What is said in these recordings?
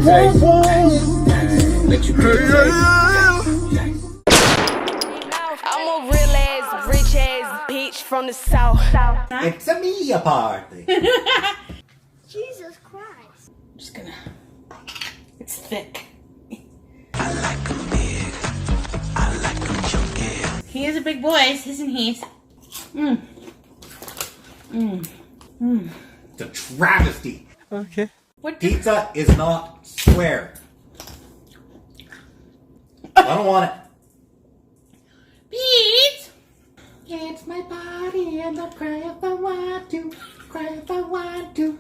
Let you I'm a real ass, rich ass bitch from the south. It's a me party. Jesus Christ. I'm just gonna. It's thick. I like them big. I like them chunky. He is a big boy, isn't he? It's a travesty. Okay. What? Pizza is not square. I don't want it. Pete! It's my body and I'll cry if I want to. Cry if I want to.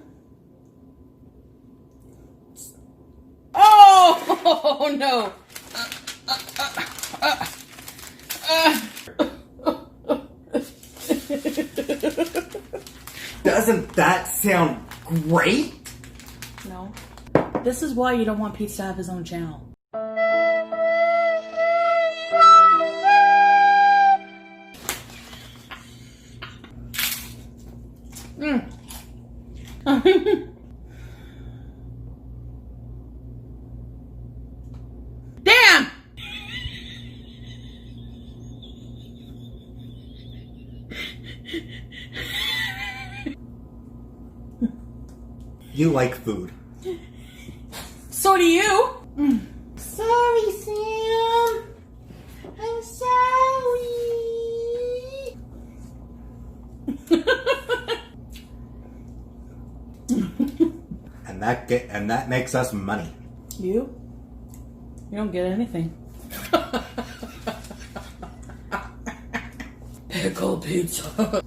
Oh no! Doesn't that sound great? No. This is why you don't want Pete to have his own channel. Damn! You like food. So do you. Sorry, Sam. I'm sorry. and that makes us money. You? You don't get anything. Pickle pizza.